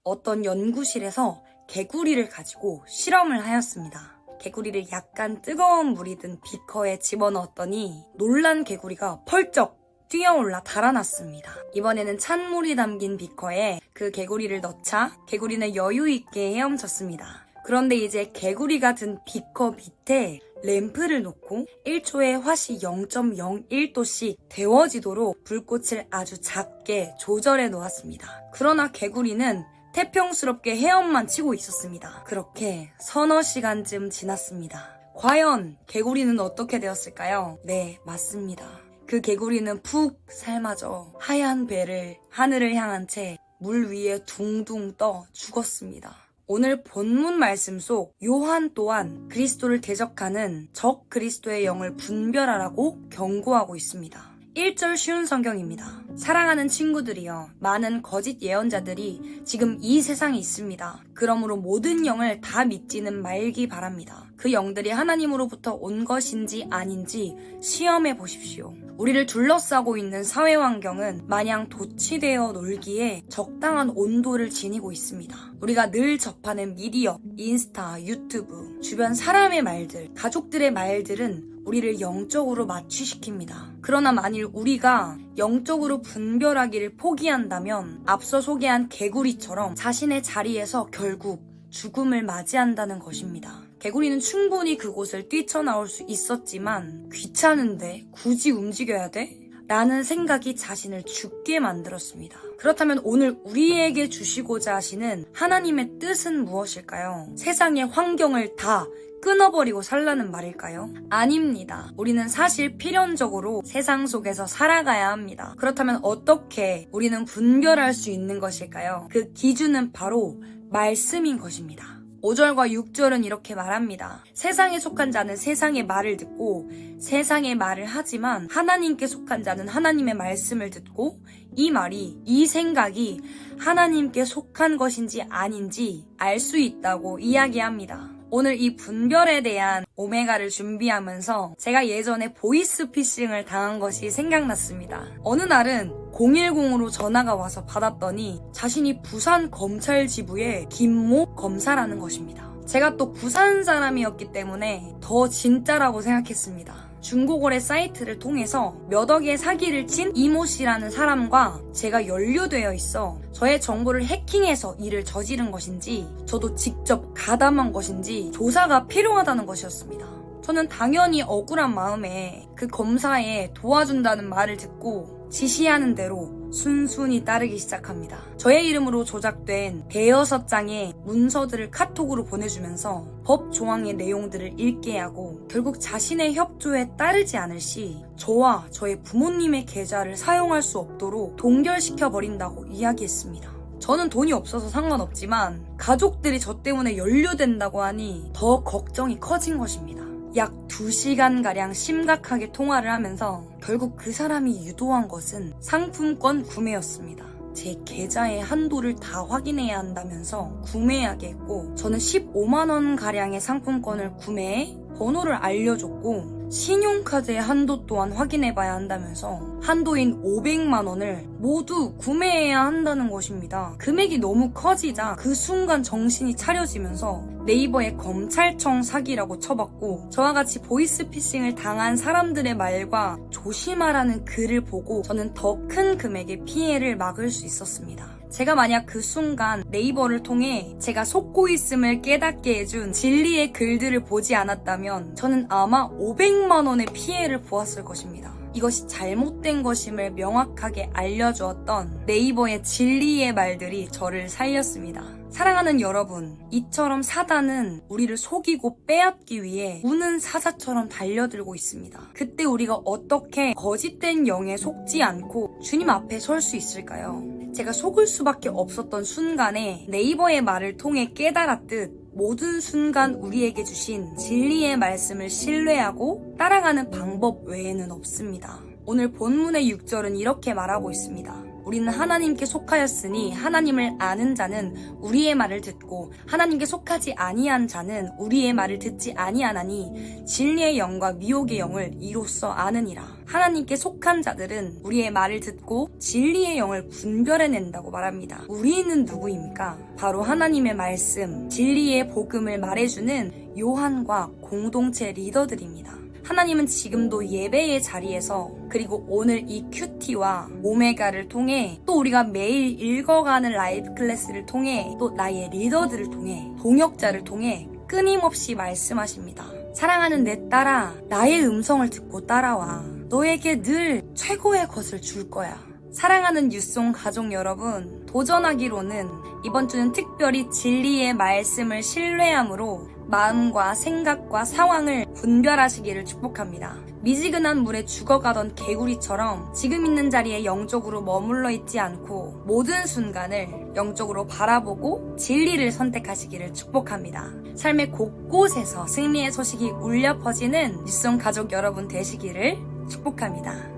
어떤 연구실에서 개구리를 가지고 실험을 하였습니다. 개구리를 약간 뜨거운 물이 든 비커에 집어넣었더니 놀란 개구리가 펄쩍 뛰어올라 달아났습니다. 이번에는 찬물이 담긴 비커에 그 개구리를 넣자 개구리는 여유있게 헤엄쳤습니다. 그런데 이제 개구리가 든 비커 밑에 램프를 놓고 1초에 화씨 0.01도씩 데워지도록 불꽃을 아주 작게 조절해 놓았습니다. 그러나 개구리는 태평스럽게 헤엄만 치고 있었습니다. 그렇게 서너 시간쯤 지났습니다. 과연 개구리는 어떻게 되었을까요? 네, 맞습니다. 그 개구리는 푹 삶아져 하얀 배를 하늘을 향한 채 물 위에 둥둥 떠 죽었습니다. 오늘 본문 말씀 속 요한 또한 그리스도를 대적하는 적 그리스도의 영을 분별하라고 경고하고 있습니다. 1절 쉬운 성경입니다. 사랑하는 친구들이여, 많은 거짓 예언자들이 지금 이 세상에 있습니다. 그러므로 모든 영을 다 믿지는 말기 바랍니다. 그 영들이 하나님으로부터 온 것인지 아닌지 시험해 보십시오. 우리를 둘러싸고 있는 사회 환경은 마냥 도취되어 놀기에 적당한 온도를 지니고 있습니다. 우리가 늘 접하는 미디어, 인스타, 유튜브, 주변 사람의 말들, 가족들의 말들은 우리를 영적으로 마취시킵니다. 그러나 만일 우리가 영적으로 분별하기를 포기한다면 앞서 소개한 개구리처럼 자신의 자리에서 결국 죽음을 맞이한다는 것입니다. 개구리는 충분히 그곳을 뛰쳐나올 수 있었지만 귀찮은데 굳이 움직여야 돼? 라는 생각이 자신을 죽게 만들었습니다. 그렇다면 오늘 우리에게 주시고자 하시는 하나님의 뜻은 무엇일까요? 세상의 환경을 다 끊어버리고 살라는 말일까요? 아닙니다. 우리는 사실 필연적으로 세상 속에서 살아가야 합니다. 그렇다면 어떻게 우리는 분별할 수 있는 것일까요? 그 기준은 바로 말씀인 것입니다. 5절과 6절은 이렇게 말합니다. 세상에 속한 자는 세상의 말을 듣고 세상의 말을 하지만 하나님께 속한 자는 하나님의 말씀을 듣고 이 생각이 하나님께 속한 것인지 아닌지 알 수 있다고 이야기합니다. 오늘 이 분별에 대한 오메가를 준비하면서 제가 예전에 보이스피싱을 당한 것이 생각났습니다. 어느 날은 010으로 전화가 와서 받았더니 자신이 부산 검찰 지부의 김모 검사라는 것입니다. 제가 또 부산 사람이었기 때문에 더 진짜라고 생각했습니다. 중고거래 사이트를 통해서 몇 억의 사기를 친 이모 씨라는 사람과 제가 연루되어 있어 저의 정보를 해킹해서 일을 저지른 것인지 저도 직접 가담한 것인지 조사가 필요하다는 것이었습니다. 저는 당연히 억울한 마음에 그 검사의 도와준다는 말을 듣고 지시하는 대로 순순히 따르기 시작합니다. 저의 이름으로 조작된 대여섯 장의 문서들을 카톡으로 보내주면서 법 조항의 내용들을 읽게 하고 결국 자신의 협조에 따르지 않을 시 저와 저의 부모님의 계좌를 사용할 수 없도록 동결시켜버린다고 이야기했습니다. 저는 돈이 없어서 상관없지만 가족들이 저 때문에 연루된다고 하니 더 걱정이 커진 것입니다. 약 2시간가량 심각하게 통화를 하면서 결국 그 사람이 유도한 것은 상품권 구매였습니다. 제 계좌의 한도를 다 확인해야 한다면서 구매하게 했고 저는 15만원가량의 상품권을 구매해 번호를 알려줬고 신용카드의 한도 또한 확인해봐야 한다면서 한도인 500만원을 모두 구매해야 한다는 것입니다. 금액이 너무 커지자 그 순간 정신이 차려지면서 네이버에 검찰청 사기라고 쳐봤고 저와 같이 보이스피싱을 당한 사람들의 말과 조심하라는 글을 보고 저는 더 큰 금액의 피해를 막을 수 있었습니다. 제가 만약 그 순간 네이버를 통해 제가 속고 있음을 깨닫게 해준 진리의 글들을 보지 않았다면 저는 아마 500만원의 피해를 보았을 것입니다. 이것이 잘못된 것임을 명확하게 알려주었던 네이버의 진리의 말들이 저를 살렸습니다. 사랑하는 여러분, 이처럼 사단은 우리를 속이고 빼앗기 위해 우는 사자처럼 달려들고 있습니다. 그때 우리가 어떻게 거짓된 영에 속지 않고 주님 앞에 설 수 있을까요? 제가 속을 수밖에 없었던 순간에 네이버의 말을 통해 깨달았듯 모든 순간 우리에게 주신 진리의 말씀을 신뢰하고 따라가는 방법 외에는 없습니다. 오늘 본문의 6절은 이렇게 말하고 있습니다. 우리는 하나님께 속하였으니 하나님을 아는 자는 우리의 말을 듣고 하나님께 속하지 아니한 자는 우리의 말을 듣지 아니하나니 진리의 영과 미혹의 영을 이로써 아느니라. 하나님께 속한 자들은 우리의 말을 듣고 진리의 영을 분별해낸다고 말합니다. 우리는 누구입니까? 바로 하나님의 말씀, 진리의 복음을 말해주는 요한과 공동체 리더들입니다. 하나님은 지금도 예배의 자리에서 그리고 오늘 이 큐티와 오메가를 통해 또 우리가 매일 읽어가는 라이브 클래스를 통해 또 나의 리더들을 통해 동역자를 통해 끊임없이 말씀하십니다. 사랑하는 내 딸아, 나의 음성을 듣고 따라와. 너에게 늘 최고의 것을 줄 거야. 사랑하는 유송 가족 여러분, 도전하기로는 이번 주는 특별히 진리의 말씀을 신뢰함으로 마음과 생각과 상황을 분별하시기를 축복합니다. 미지근한 물에 죽어가던 개구리처럼 지금 있는 자리에 영적으로 머물러 있지 않고 모든 순간을 영적으로 바라보고 진리를 선택하시기를 축복합니다. 삶의 곳곳에서 승리의 소식이 울려 퍼지는 유송 가족 여러분 되시기를 축복합니다.